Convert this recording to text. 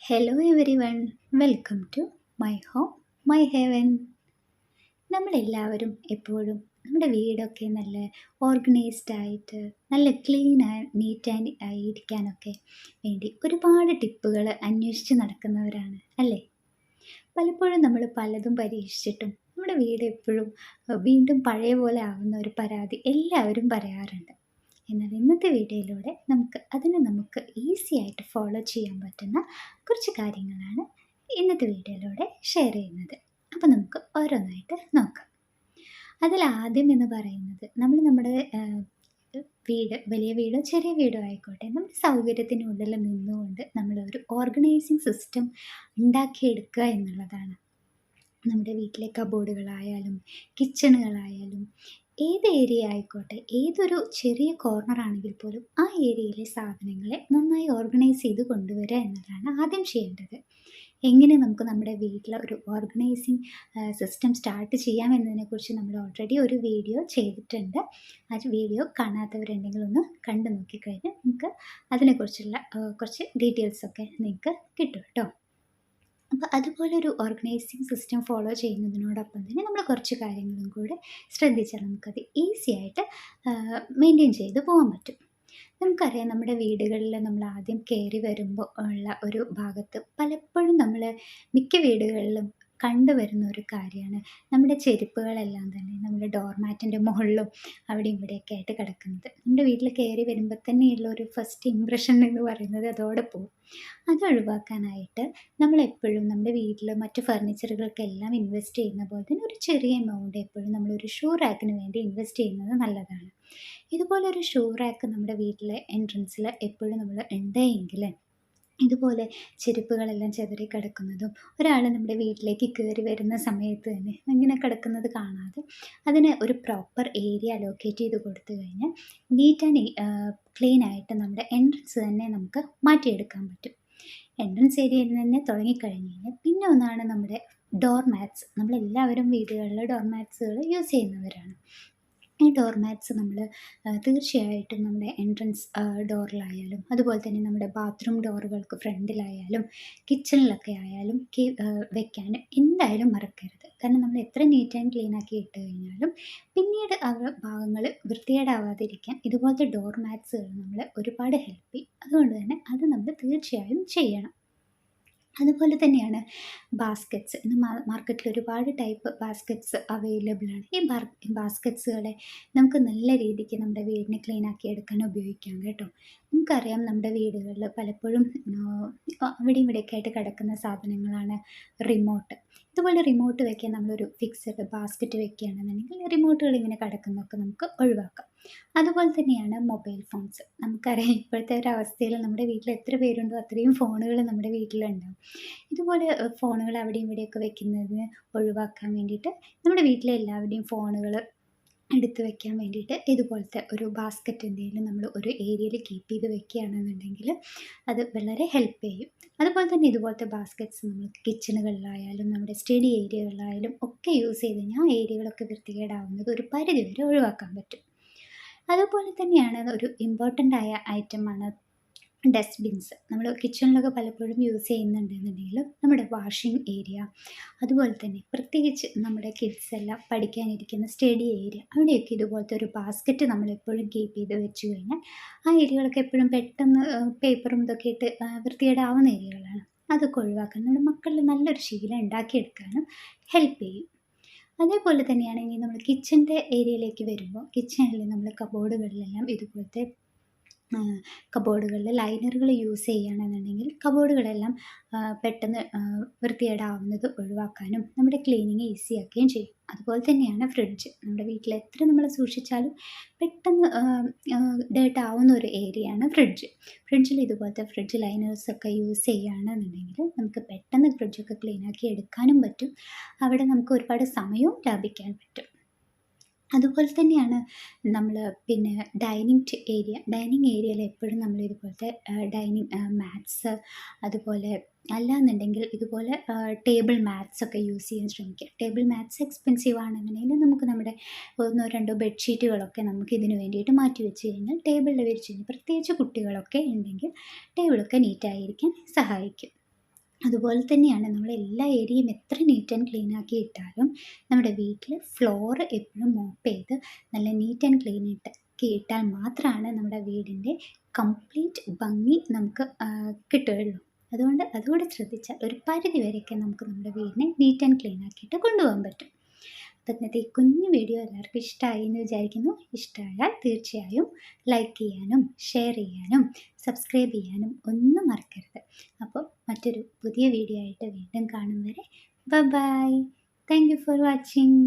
Hello everyone, welcome to my home my heaven. നമ്മളെല്ലാവരും എപ്പോഴും നമ്മുടെ വീടൊക്കെ നല്ല ഓർഗനൈസ്ഡ് ആയിട്ട് നല്ല ക്ലീൻ ആൻഡ് നീറ്റ് ആൻഡ് ആയിരിക്കാനൊക്കെ വേണ്ടി ഒരുപാട് ടിപ്പുകൾ അന്വേഷിച്ച് നടക്കുന്നവരാണ് അല്ലേ? പലപ്പോഴും നമ്മൾ പലതും പരീക്ഷിച്ചിട്ടും നമ്മുടെ വീട് എപ്പോഴും വീണ്ടും പഴയ പോലെ ആവുന്ന ഒരു പരാതി എല്ലാവരും പറയാറുണ്ട്. എന്നാൽ ഇന്നത്തെ വീഡിയോയിലൂടെ നമുക്ക് ഈസി ആയിട്ട് ഫോളോ ചെയ്യാൻ പറ്റുന്ന കുറച്ച് കാര്യങ്ങളാണ് ഇന്നത്തെ വീഡിയോയിലൂടെ ഷെയർ ചെയ്യുന്നത്. അപ്പോൾ നമുക്ക് ഓരോന്നായിട്ട് നോക്കാം. അതിൽ ആദ്യം എന്ന് പറയുന്നത് നമ്മുടെ വീട്, വലിയ വീടോ ചെറിയ വീടോ ആയിക്കോട്ടെ, നമ്മുടെ സൗകര്യത്തിനുള്ളിൽ നിന്നുകൊണ്ട് നമ്മളൊരു ഓർഗനൈസിങ് സിസ്റ്റം ഉണ്ടാക്കിയെടുക്കുക എന്നുള്ളതാണ്. നമ്മുടെ വീട്ടിലെ കബോർഡുകളായാലും കിച്ചണുകളായാലും ഏത് ഏരിയ ആയിക്കോട്ടെ, ഏതൊരു ചെറിയ കോർണർ ആണെങ്കിൽ പോലും ആ ഏരിയയിലെ സാധനങ്ങളെ നന്നായി ഓർഗനൈസ് ചെയ്ത് കൊണ്ടുവരിക എന്നതാണ് ആദ്യം ചെയ്യേണ്ടത്. എങ്ങനെ നമുക്ക് നമ്മുടെ വീട്ടിൽ ഒരു ഓർഗനൈസിങ് സിസ്റ്റം സ്റ്റാർട്ട് ചെയ്യാം എന്നതിനെക്കുറിച്ച് നമ്മൾ ഓൾറെഡി ഒരു വീഡിയോ ചെയ്തിട്ടുണ്ട്. ആ വീഡിയോ കാണാത്തവരുണ്ടെങ്കിൽ ഒന്ന് കണ്ടു നോക്കിക്കഴിഞ്ഞാൽ നിങ്ങൾക്ക് അതിനെക്കുറിച്ചുള്ള കുറച്ച് ഡീറ്റെയിൽസൊക്കെ നിങ്ങൾക്ക് കിട്ടും കേട്ടോ. അപ്പോൾ അതുപോലെ ഒരു ഓർഗനൈസിങ് സിസ്റ്റം ഫോളോ ചെയ്യുന്നതിനോടൊപ്പം തന്നെ നമ്മൾ കുറച്ച് കാര്യങ്ങളും കൂടെ ശ്രദ്ധിച്ചാൽ നമുക്കത് ഈസി ആയിട്ട് മെയിൻറ്റെയിൻ ചെയ്ത് പോകാൻ പറ്റും. നമുക്കറിയാം, നമ്മുടെ വീടുകളിൽ നമ്മൾ ആദ്യം കയറി വരുമ്പോൾ ഉള്ള ഒരു ഭാഗത്ത് പലപ്പോഴും നമ്മൾ മിക്ക വീടുകളിലും കണ്ടുവരുന്ന ഒരു കാര്യമാണ് നമ്മുടെ ചെരുപ്പുകളെല്ലാം തന്നെ നമ്മുടെ ഡോർമാറ്റിൻ്റെ മുകളിലും അവിടെയും ഇവിടെയൊക്കെ ആയിട്ട് കിടക്കുന്നത്. നമ്മുടെ വീട്ടിൽ കയറി വരുമ്പോൾ തന്നെയുള്ള ഒരു ഫസ്റ്റ് ഇംപ്രഷൻ എന്ന് പറയുന്നത് അതോടെ പോകും. അത് ഒഴിവാക്കാനായിട്ട് നമ്മളെപ്പോഴും നമ്മുടെ വീട്ടിൽ മറ്റ് ഫർണിച്ചറുകൾക്കെല്ലാം ഇൻവെസ്റ്റ് ചെയ്യുന്ന പോലെ തന്നെ ഒരു ചെറിയ എമൗണ്ട് എപ്പോഴും നമ്മളൊരു ഷൂ റാക്കിന് വേണ്ടി ഇൻവെസ്റ്റ് ചെയ്യുന്നത് നല്ലതാണ്. ഇതുപോലൊരു ഷൂ റാക്ക് നമ്മുടെ വീട്ടിലെ എൻട്രൻസിൽ എപ്പോഴും നമ്മൾ ഉണ്ടെങ്കിൽ ഇതുപോലെ ചെരുപ്പുകളെല്ലാം ചിതറി കിടക്കുന്നതും ഒരാൾ നമ്മുടെ വീട്ടിലേക്ക് കയറി വരുന്ന സമയത്ത് തന്നെ ഇങ്ങനെ കിടക്കുന്നത് കാണാതെ അതിന് ഒരു പ്രോപ്പർ ഏരിയ അലോക്കേറ്റ് ചെയ്ത് കൊടുത്തു കഴിഞ്ഞാൽ നീറ്റ് ആൻഡ് ക്ലീൻ ആയിട്ട് നമ്മുടെ എൻട്രൻസ് തന്നെ നമുക്ക് മാറ്റിയെടുക്കാൻ പറ്റും. എൻട്രൻസ് ഏരിയയിൽ തന്നെ തുടങ്ങിക്കഴിഞ്ഞ് കഴിഞ്ഞാൽ പിന്നെ ഒന്നാണ് നമ്മുടെ ഡോർ മാറ്റ്സ്. നമ്മളെല്ലാവരും വീടുകളിൽ ഡോർ മാറ്റ്സുകൾ യൂസ് ചെയ്യുന്നവരാണ്. ഈ ഡോർ മാറ്റ്സ് നമ്മൾ തീർച്ചയായിട്ടും നമ്മുടെ എൻട്രൻസ് ഡോറിലായാലും അതുപോലെ തന്നെ നമ്മുടെ ബാത്റൂം ഡോറുകൾക്ക് ഫ്രണ്ടിലായാലും കിച്ചണിലൊക്കെ ആയാലും വെക്കാൻ എന്തായാലും മറക്കരുത്. കാരണം നമ്മൾ എത്ര നീറ്റ് ആൻഡ് ക്ലീൻ ആക്കി ഇട്ട് കഴിഞ്ഞാലും പിന്നീട് ആ ഭാഗങ്ങൾ വൃത്തികേടാവാതിരിക്കാൻ ഇതുപോലത്തെ ഡോർ മാറ്റ്സുകൾ നമ്മളെ ഒരുപാട് ഹെൽപ്പ് ചെയ്യും. അതുകൊണ്ട് തന്നെ അത് നമ്മൾ തീർച്ചയായും ചെയ്യണം. അതുപോലെ തന്നെയാണ് ബാസ്ക്കറ്റ്സ്. ഇന്ന് മാർക്കറ്റിൽ ഒരുപാട് ടൈപ്പ് ബാസ്ക്കറ്റ്സ് അവൈലബിൾ ആണ്. ഈ ബാസ്ക്കറ്റ്സുകളെ നമുക്ക് നല്ല രീതിക്ക് നമ്മുടെ വീടിനെ ക്ലീൻ ആക്കി എടുക്കാൻ ഉപയോഗിക്കാം കേട്ടോ. നമുക്കറിയാം, നമ്മുടെ വീടുകളിൽ പലപ്പോഴും അവിടെയും ഇവിടെയൊക്കെ ആയിട്ട് കിടക്കുന്ന സാധനങ്ങളാണ് റിമോട്ട്. ഇതുപോലെ റിമോട്ട് വെക്കാൻ നമ്മളൊരു ഫിക്സഡ് ബാസ്ക്കറ്റ് വെക്കുകയാണെന്നുണ്ടെങ്കിൽ റിമോട്ടുകൾ ഇങ്ങനെ കിടക്കുന്നതൊക്കെ നമുക്ക് ഒഴിവാക്കാം. അതുപോലെ തന്നെയാണ് മൊബൈൽ ഫോൺസ്. നമുക്കറിയാം, ഇപ്പോഴത്തെ ഒരു അവസ്ഥയിൽ നമ്മുടെ വീട്ടിൽ എത്ര പേരുണ്ടോ അത്രയും ഫോണുകൾ നമ്മുടെ വീട്ടിലുണ്ടാവും. ഇതുപോലെ ഫോണുകൾ അവിടെയും ഇവിടെയൊക്കെ വെക്കുന്നതിന് ഒഴിവാക്കാൻ വേണ്ടിയിട്ട് നമ്മുടെ വീട്ടിലെ എല്ലാവരുടെയും ഫോണുകൾ എടുത്ത് വെക്കാൻ വേണ്ടിയിട്ട് ഇതുപോലത്തെ ഒരു ബാസ്ക്കറ്റ് എന്തെങ്കിലും നമ്മൾ ഒരു ഏരിയയിൽ കീപ്പ് ചെയ്ത് വെക്കുകയാണെന്നുണ്ടെങ്കിൽ അത് വളരെ ഹെൽപ്പ് ചെയ്യും. അതുപോലെ തന്നെ ഇതുപോലത്തെ ബാസ്ക്കറ്റ്സ് നമ്മൾ കിച്ചണുകളിലായാലും നമ്മുടെ സ്റ്റഡി ഏരിയകളിലായാലും ഒക്കെ യൂസ് ചെയ്ത് കഴിഞ്ഞാൽ ആ ഏരിയകളൊക്കെ വൃത്തികേടാവുന്നത് ഒരു പരിധി വരെ ഒഴിവാക്കാൻ പറ്റും. അതുപോലെ തന്നെയാണ് ഒരു ഇമ്പോർട്ടൻ്റ് ആയ ഐറ്റമാണ് ഡസ്റ്റ്ബിൻസ്. നമ്മൾ കിച്ചണിലൊക്കെ പലപ്പോഴും യൂസ് ചെയ്യുന്നുണ്ടെന്നുണ്ടെങ്കിലും നമ്മുടെ വാഷിംഗ് ഏരിയ, അതുപോലെ തന്നെ പ്രത്യേകിച്ച് നമ്മുടെ കിഡ്സ് എല്ലാം പഠിക്കാനിരിക്കുന്ന സ്റ്റഡി ഏരിയ, അവിടെയൊക്കെ ഇതുപോലത്തെ ഒരു ബാസ്ക്കറ്റ് നമ്മളെപ്പോഴും കീപ്പ് ചെയ്ത് വെച്ച് കഴിഞ്ഞാൽ ആ ഏരിയകളൊക്കെ എപ്പോഴും പെട്ടെന്ന് പേപ്പറും ഇതൊക്കെ ഇട്ട് വൃത്തികേടാവുന്ന ഏരിയകളാണ്. അതൊക്കെ ഒഴിവാക്കാൻ നമ്മുടെ മക്കളിൽ നല്ലൊരു ശീലം ഉണ്ടാക്കിയെടുക്കാനും ഹെൽപ്പ് ചെയ്യും. അതേപോലെ തന്നെയാണ് ഇനി നമ്മൾ കിച്ചൻ്റെ ഏരിയയിലേക്ക് വരുമ്പോൾ കിച്ചണിൽ നമ്മൾ കബോർഡുകളിലെല്ലാം ഇതുപോലത്തെ കബോർഡുകളിൽ ലൈനറുകൾ യൂസ് ചെയ്യുകയാണെന്നുണ്ടെങ്കിൽ കബോർഡുകളെല്ലാം പെട്ടെന്ന് വൃത്തികേടാവുന്നത് ഒഴിവാക്കാനും നമ്മുടെ ക്ലീനിങ് ഈസിയാക്കുകയും ചെയ്യും. അതുപോലെ തന്നെയാണ് ഫ്രിഡ്ജ്. നമ്മുടെ വീട്ടിൽ എത്ര നമ്മൾ സൂക്ഷിച്ചാലും പെട്ടെന്ന് ഡേർട്ട് ആവുന്ന ഒരു ഏരിയയാണ് ഫ്രിഡ്ജ്. ഫ്രിഡ്ജിൽ ഇതുപോലത്തെ ഫ്രിഡ്ജ് ലൈനേഴ്സൊക്കെ യൂസ് ചെയ്യുകയാണെന്നുണ്ടെങ്കിൽ നമുക്ക് പെട്ടെന്ന് ഫ്രിഡ്ജൊക്കെ ക്ലീനാക്കി എടുക്കാനും പറ്റും. അവിടെ നമുക്ക് ഒരുപാട് സമയവും ലാഭിക്കാൻ പറ്റും. അതുപോലെ തന്നെയാണ് നമ്മൾ പിന്നെ ഡൈനിങ് ഏരിയയിൽ എപ്പോഴും നമ്മൾ ഇതുപോലത്തെ ഡൈനിങ് മാറ്റ്സ്, അതുപോലെ അല്ലാന്നുണ്ടെങ്കിൽ ഇതുപോലെ ടേബിൾ മാറ്റ്സൊക്കെ യൂസ് ചെയ്യാൻ ശ്രമിക്കുക. ടേബിൾ മാറ്റ്സ് എക്സ്പെൻസീവ് ആണെന്നുണ്ടെങ്കിൽ നമുക്ക് നമ്മുടെ 1-2 ബെഡ്ഷീറ്റുകളൊക്കെ നമുക്ക് ഇതിന് വേണ്ടിയിട്ട് മാറ്റി വെച്ച് കഴിഞ്ഞാൽ ടേബിളിൽ വിരിച്ച് കഴിഞ്ഞാൽ, പ്രത്യേകിച്ച് കുട്ടികളൊക്കെ ഉണ്ടെങ്കിൽ ടേബിളൊക്കെ നീറ്റായിരിക്കാൻ സഹായിക്കും. അതുപോലെ തന്നെയാണ് നമ്മൾ എല്ലാ ഏരിയയും എത്ര നീറ്റ് ആൻഡ് ക്ലീൻ ആക്കി ഇട്ടാലും നമ്മുടെ വീട്ടിൽ ഫ്ലോർ എപ്പോഴും മോപ്പ് ചെയ്ത് നല്ല നീറ്റ് ആൻഡ് ക്ലീൻ ആക്കി ഇട്ടാൽ മാത്രമാണ് നമ്മുടെ വീടിൻ്റെ കംപ്ലീറ്റ് ഭംഗി നമുക്ക് കിട്ടുകയുള്ളൂ. അതുകൂടെ ശ്രദ്ധിച്ചാൽ ഒരു പരിധി വരെയൊക്കെ നമുക്ക് നമ്മുടെ വീടിനെ നീറ്റ് ആൻഡ് ക്ലീൻ ആക്കിയിട്ട് കൊണ്ടുപോകാൻ പറ്റും. അപ്പോൾ ഇന്നത്തെ ഈ കുഞ്ഞു വീഡിയോ എല്ലാവർക്കും ഇഷ്ടമായി എന്ന് വിചാരിക്കുന്നു. ഇഷ്ടമായാൽ തീർച്ചയായും ലൈക്ക് ചെയ്യാനും ഷെയർ ചെയ്യാനും സബ്സ്ക്രൈബ് ചെയ്യാനും ഒന്നും മറക്കരുത്. അപ്പോൾ മറ്റൊരു പുതിയ വീഡിയോ ആയിട്ട് വീണ്ടും കാണും വരെ bye. Thank you for watching.